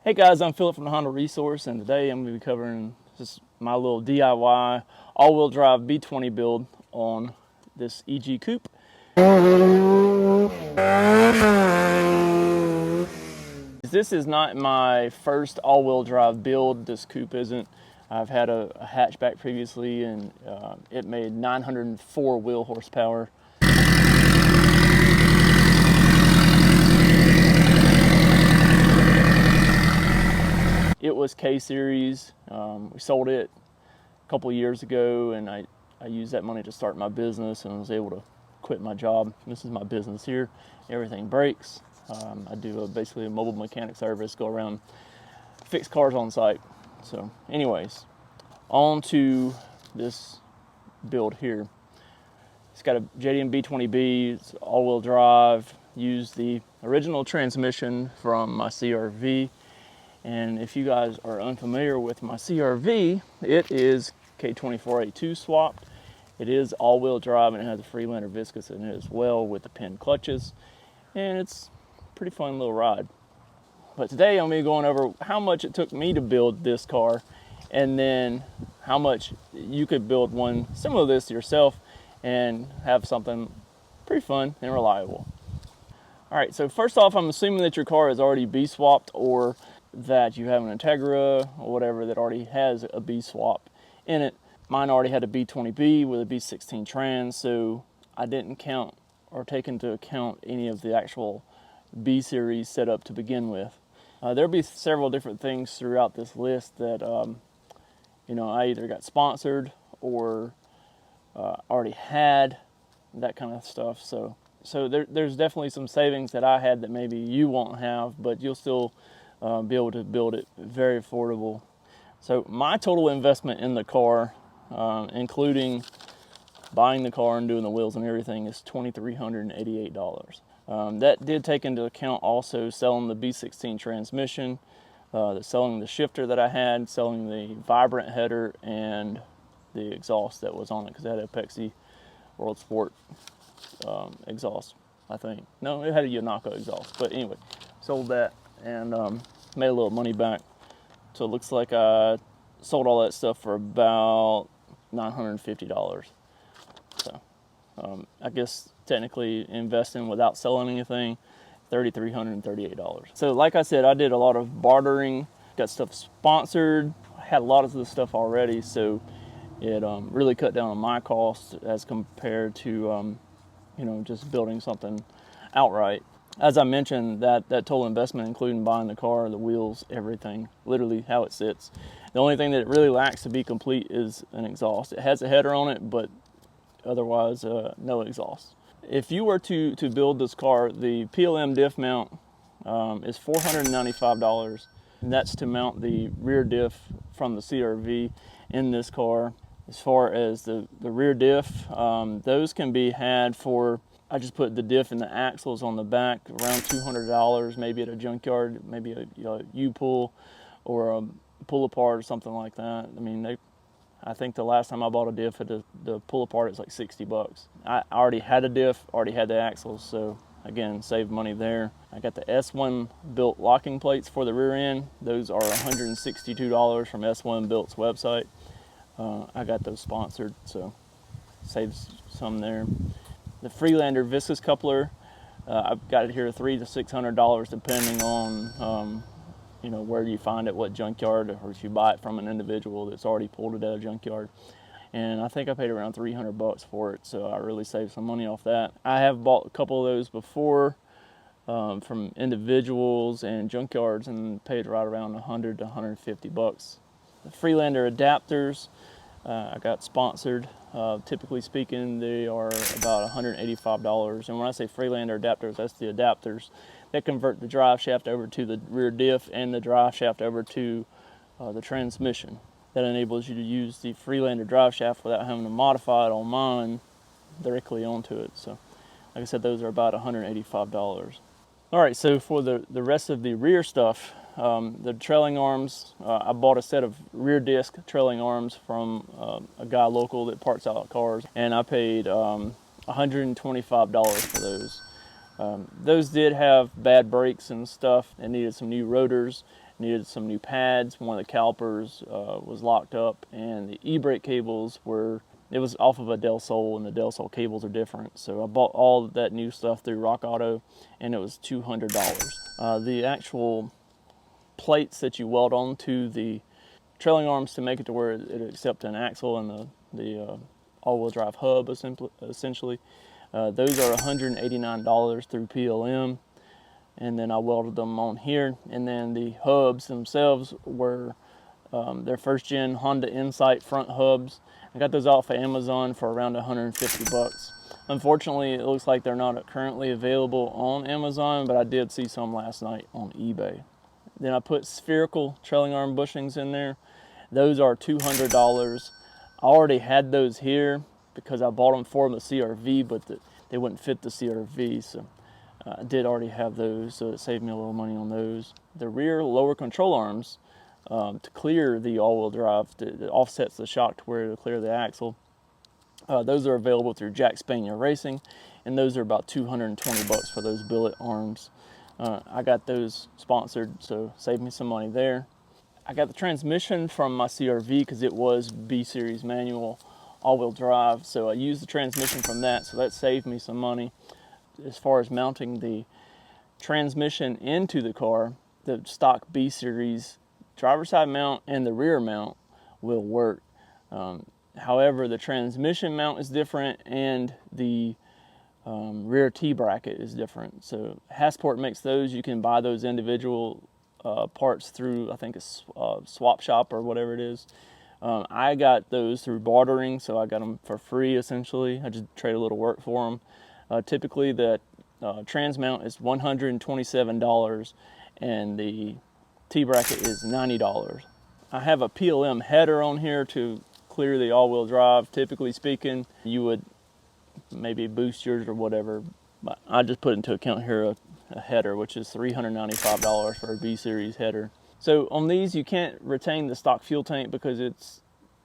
Hey guys, I'm Philip from the Honda Resource, and today I'm going to be covering just my little DIY all-wheel drive B20 build on this EG Coupe. This is not my first all-wheel drive build. This coupe isn't. I've had a hatchback previously, and it made 904 wheel horsepower. It was K-Series. We sold it a couple of years ago, and I used that money to start my business, and I was able to quit my job. This is my business here. Everything breaks. I do basically a mobile mechanic service, go around, fix cars on site. So anyways, on to this build here. It's got a JDM B20B, it's all-wheel drive, used the original transmission from my CRV. And if you guys are unfamiliar with my CRV, it is K24A2 swapped. It is all-wheel drive, and it has a Freelander viscous in it as well with the pin clutches. And it's a pretty fun little ride. But today I'm going to be going over how much it took me to build this car, and then how much you could build one similar to this yourself and have something pretty fun and reliable. All right, so first off, I'm assuming that your car is already B-swapped, or that you have an Acura or whatever that already has a B-swap in it. Mine already had a B20B with a B16 trans, so I didn't count or take into account any of the actual B-series setup to begin with. There'll be several different things throughout this list that I either got sponsored or already had, that kind of stuff. So there's definitely some savings that I had that maybe you won't have, but you'll still be able to build it very affordable. So my total investment in the car, including buying the car and doing the wheels and everything, is $2,388. That did take into account also selling the B16 transmission, selling the shifter that I had, selling the vibrant header, and the exhaust that was on it, because it had a Pepsi World Sport exhaust, I think. No, it had a Yanako exhaust, but anyway, sold that and made a little money back. So it looks like I sold all that stuff for about $950. So I guess technically investing without selling anything, $3,338. So like I said, I did a lot of bartering, got stuff sponsored, had a lot of this stuff already, so it really cut down on my cost as compared to just building something outright. As I mentioned, that total investment, including buying the car, the wheels, everything, literally how it sits. The only thing that it really lacks to be complete is an exhaust. It has a header on it, but otherwise no exhaust. If you were to build this car, the PLM diff mount is $495, and that's to mount the rear diff from the CRV in this car. As far as the rear diff, those can be had for, I just put the diff and the axles on the back, around $200, maybe at a junkyard, maybe a U-pull or a pull apart or something like that. I mean, I think the last time I bought a diff at the pull apart, it's like $60. I already had a diff, already had the axles, so again, saved money there. I got the S1 Built locking plates for the rear end. Those are $162 from S1 Built's website. I got those sponsored, so saves some there. The Freelander viscous coupler, I've got it here $300 to $600 depending on where you find it, what junkyard, or if you buy it from an individual that's already pulled it at a junkyard. And I think I paid around $300 for it, so I really saved some money off that. I have bought a couple of those before from individuals and junkyards, and paid right around $100 to $150. The Freelander adapters, I got sponsored. Typically speaking, they are about $185. And when I say Freelander adapters, that's the adapters that convert the drive shaft over to the rear diff and the drive shaft over to the transmission. That enables you to use the Freelander drive shaft without having to modify it on mine directly onto it. So, like I said, those are about $185. All right, so for the rest of the rear stuff, the trailing arms, I bought a set of rear disc trailing arms from a guy local that parts out cars, and I paid $125 for those. Those did have bad brakes and stuff and needed some new rotors, needed some new pads. One of the calipers was locked up, and the e-brake cables were, it was off of a Del Sol, and the Del Sol cables are different. So I bought all that new stuff through Rock Auto, and it was $200. The actual plates that you weld onto the trailing arms to make it to where it accepts an axle and the all-wheel drive hub, essentially, those are $189 through PLM. And then I welded them on here. And then the hubs themselves were their first gen Honda Insight front hubs. I got those off of Amazon for around 150 bucks. Unfortunately, it looks like they're not currently available on Amazon, but I did see some last night on eBay. Then I put spherical trailing arm bushings in there. Those are $200. I already had those here because I bought them for the CRV, but they wouldn't fit the CRV, so I did already have those, so it saved me a little money on those. The rear lower control arms, to clear the all-wheel drive, that offsets the shock to where to clear the axle, those are available through Jack Spanier Racing, and those are about 220 bucks for those billet arms. I got those sponsored, so saved me some money there. I got the transmission from my CRV because it was B-Series manual all-wheel drive, so I used the transmission from that, so that saved me some money. As far as mounting the transmission into the car, the stock B-Series driver's side mount and the rear mount will work. However, the transmission mount is different, and the rear T-bracket is different. So Hasport makes those. You can buy those individual parts through, I think, a swap shop or whatever it is. I got those through bartering, so I got them for free, essentially. I just trade a little work for them. Typically, the trans mount is $127, and the T-bracket is $90. I have a PLM header on here to clear the all-wheel drive. Typically speaking, you would maybe boost yours or whatever, but I just put into account here a header, which is $395 for a B-Series header. So on these, you can't retain the stock fuel tank because it's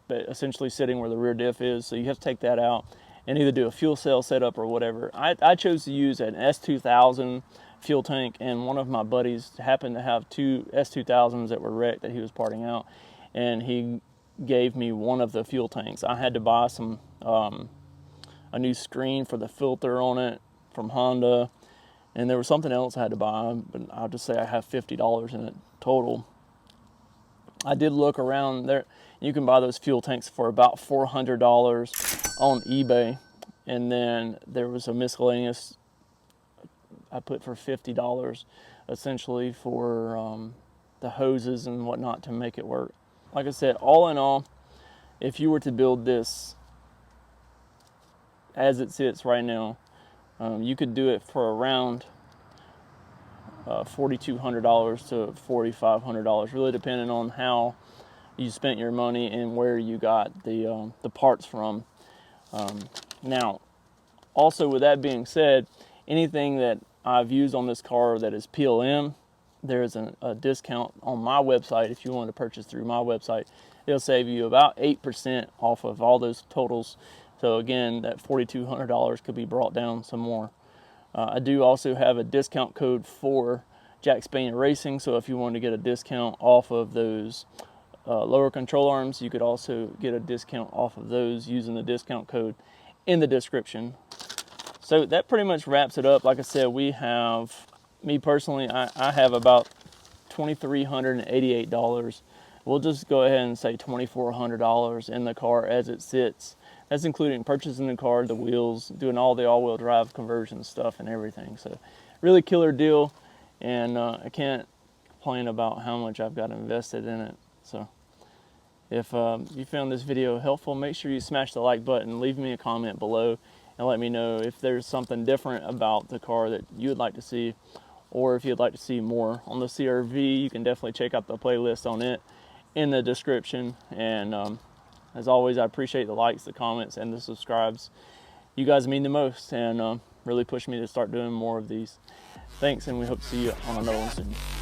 essentially sitting where the rear diff is, so you have to take that out and either do a fuel cell setup or whatever. I chose to use an S2000 fuel tank, and one of my buddies happened to have two S2000s that were wrecked that he was parting out, and he gave me one of the fuel tanks. I had to buy some a new screen for the filter on it from Honda, and there was something else I had to buy, but I'll just say I have $50 in it total. I did look around there. You can buy those fuel tanks for about $400 on eBay, and then there was a miscellaneous I put for $50 essentially for the hoses and whatnot to make it work. Like I said, all in all, if you were to build this as it sits right now, you could do it for around $4,200 to $4,500, really depending on how you spent your money and where you got the parts from. Now, also with that being said, anything that I've used on this car that is PLM, there's a discount on my website. If you want to purchase through my website, it'll save you about 8% off of all those totals. So again, that $4,200 could be brought down some more. I do also have a discount code for Jack Spanier Racing, so if you want to get a discount off of those lower control arms, you could also get a discount off of those using the discount code in the description. So that pretty much wraps it up. Like I said, we have, me personally, I have about $2,388. We'll just go ahead and say $2,400 in the car as it sits. That's including purchasing the car, the wheels, doing all the all-wheel drive conversion stuff and everything. So really killer deal, and I can't complain about how much I've got invested in it. So if you found this video helpful, make sure you smash the like button, leave me a comment below, and let me know if there's something different about the car that you would like to see, or if you'd like to see more on the CRV. You can definitely check out the playlist on it in the description. And as always, I appreciate the likes, the comments, and the subscribes. You guys mean the most, and really push me to start doing more of these. Thanks, and we hope to see you on another one soon.